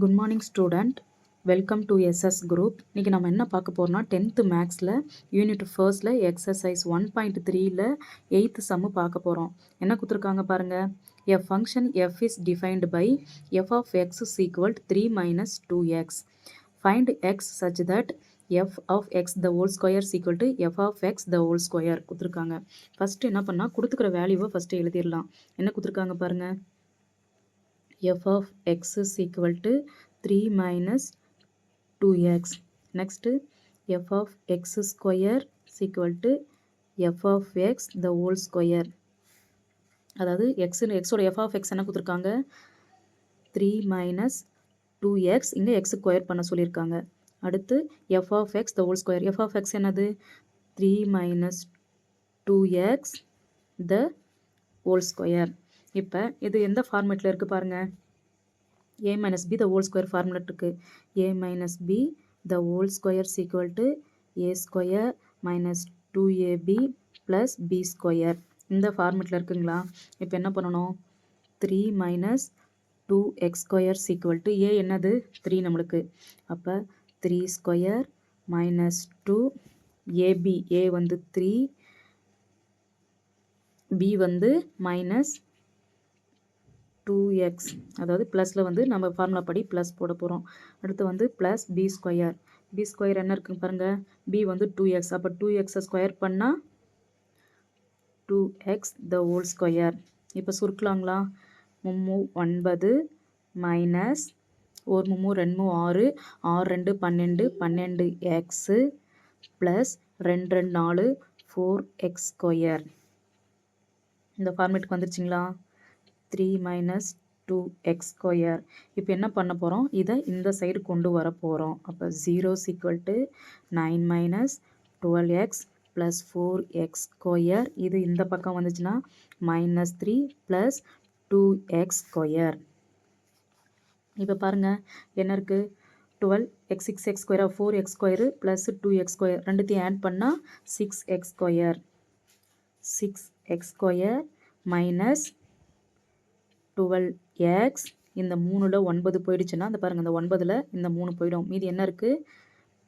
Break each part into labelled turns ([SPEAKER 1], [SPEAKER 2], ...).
[SPEAKER 1] Good morning student, welcome to SS group. இன்றைக்கி நம்ம என்ன பார்க்க போகிறோம்னா 10th மேக்ஸில் யூனிட் ஃபர்ஸ்டில் எக்ஸசைஸ் 1.3ல் 8th சம்மு பார்க்க போகிறோம். என்ன கொடுத்துருக்காங்க பாருங்கள். A function F is defined by F of X is equal 3 minus 2x. Find X such that F of X the whole square equal to F of X the whole square கொடுத்துருக்காங்க. First என்ன பண்ணால் கொடுத்துக்கிற வேல்யூவை first எழுதிடலாம். என்ன கொடுத்துருக்காங்க பாருங்கள். f of x is equal to 3 minus 2x. Next, f of x square is equal to f of x the whole square. அதாவது x ஓட f of x என்ன கொடுத்துருக்காங்க, 3 minus 2x. இங்கே x ஸ்கொயர் பண்ண சொல்லியிருக்காங்க. அடுத்து f of x the whole square. f of x என்னது, 3 minus 2x the whole square. இப்போ இது எந்த ஃபார்மேட்டில் இருக்குது பாருங்கள். a minus b the whole square formulate இருக்குது. a minus b the whole square is equal to a square minus 2ab plus b square. இந்த ஃபார்மேட்டில் இருக்குங்களா. இப்போ என்ன பண்ணணும், 3 minus 2x square is equal to a என்னது 3 நம்மளுக்கு. அப்போ 3 square minus 2ab, a வந்து 3, b வந்து minus 2x, அதாவது ப்ளஸில் வந்து நம்ம ஃபார்முலா படி ப்ளஸ் போட போகிறோம். அடுத்து வந்து plus B square. B square என்ன இருக்குங்க பாருங்கள், பி வந்து 2x. அப்போ 2x ஸ்கொயர் பண்ணால் 2x த ஹோல் ஸ்கொயர். இப்போ சுருக்கலாங்களா. 9 minus 1 2 6, 6 2 12, 12x plus 2 2 4, 4x square. இந்த ஃபார்மேட்டுக்கு வந்துருச்சிங்களா. 3 minus 2x square. இப்போ என்ன பண்ண போகிறோம், இதை இந்த சைடு கொண்டு வர போகிறோம். அப்போ 0 is equal to 9 minus 12x plus 4x square. இது இந்த பக்கம் வந்துச்சுன்னா minus 3 plus 2x square. இப்போ பாருங்கள் என்ன இருக்குது, 12x 6x square, 4x square plus 2x square ரெண்டுத்தையும் ஆட் பண்ணால் 6x square. 6x square minus 12x. இந்த 3ல் 9 போயிடுச்சுன்னா அந்த பாருங்கள், இந்த 9ல் இந்த 3 போயிடும். மீதி என்ன இருக்குது,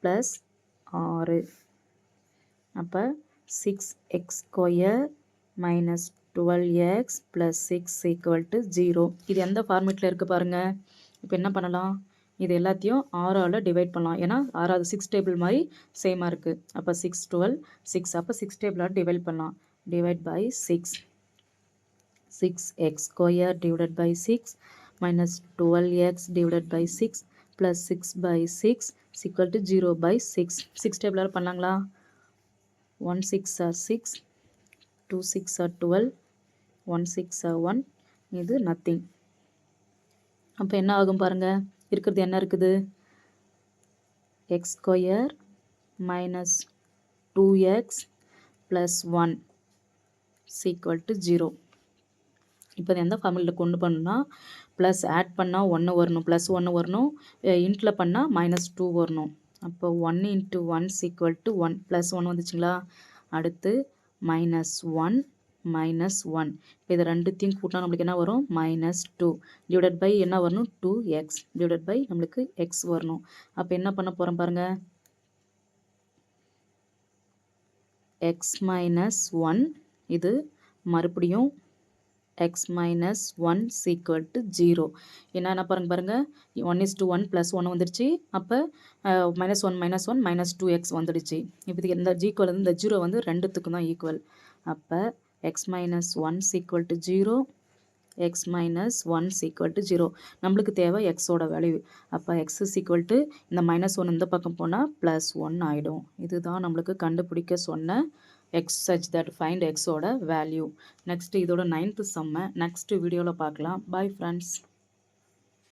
[SPEAKER 1] ப்ளஸ் 6. அப்போ 6x square minus 12x plus 6 equal to 0. இது எந்த ஃபார்மேட்டில் இருக்குது பாருங்கள். இப்போ என்ன பண்ணலாம், இது எல்லாத்தையும் 6ஆல் டிவைட் பண்ணலாம். ஏன்னா 6வது 6 டேபிள் மாதிரி சேமாக இருக்குது. அப்போ 6 12 6. அப்போ 6 டேபிளால் டிவைட் பண்ணலாம். Divide by 6. 6x square divided by 6 minus 12x divided by 6 plus 6 by 6 is equal to 0 by 6. 6 டேபிளால் பண்ணலாங்களா. 1 6 are 6, 2 6 are 12, 1 6 are 1. இது nothing. அப்போ என்ன ஆகும் பாருங்கள், இருக்கிறது என்ன இருக்குது, x square minus 2x plus 1 is equal to 0. இப்போ எந்த ஃபார்முலில் கொண்டு பண்ணணும்னா, ப்ளஸ் ஆட் பண்ணால் 1 வரணும், ப்ளஸ் 1 வரணும், இன்ட்டில் பண்ணால் -2 வரணும். அப்போ 1 × 1 is equal to 1. ப்ளஸ் 1 வந்துச்சுங்களா. அடுத்து -1 -1. இப்போ இது ரெண்டுத்தையும் கூட்டினா நம்மளுக்கு என்ன வரும், -2 டிவைடட் பை என்ன வரணும், 2x டிவைடட் பை நம்மளுக்கு x வரணும். அப்போ என்ன பண்ண போகிறோம் பாருங்கள், x - 1 இது மறுபடியும் x minus 1 is equal to 0. என்ன பாருங்கள் 1:1 plus 1 வந்துடுச்சு. அப்போ -1 -2x வந்துடுச்சு. இப்போ இது இந்த ஈக்குவல் வந்து இந்த 0 வந்து ரெண்டுத்துக்கும் தான் ஈக்குவல். அப்போ x minus 1 is equal to 0, x minus 1 is equal to 0. நம்மளுக்கு தேவை xோட வேல்யூ. அப்போ x is equal to இந்த -1 இந்த பக்கம் போனால் +1 ஆகிடும். இதுதான் நம்மளுக்கு கண்டுபிடிக்க சொன்ன x such that find x ஓட வேல்யூ. நெக்ஸ்ட் இதோட 9th சம்மை நெக்ஸ்ட் வீடியோவில் பார்க்கலாம். Bye friends.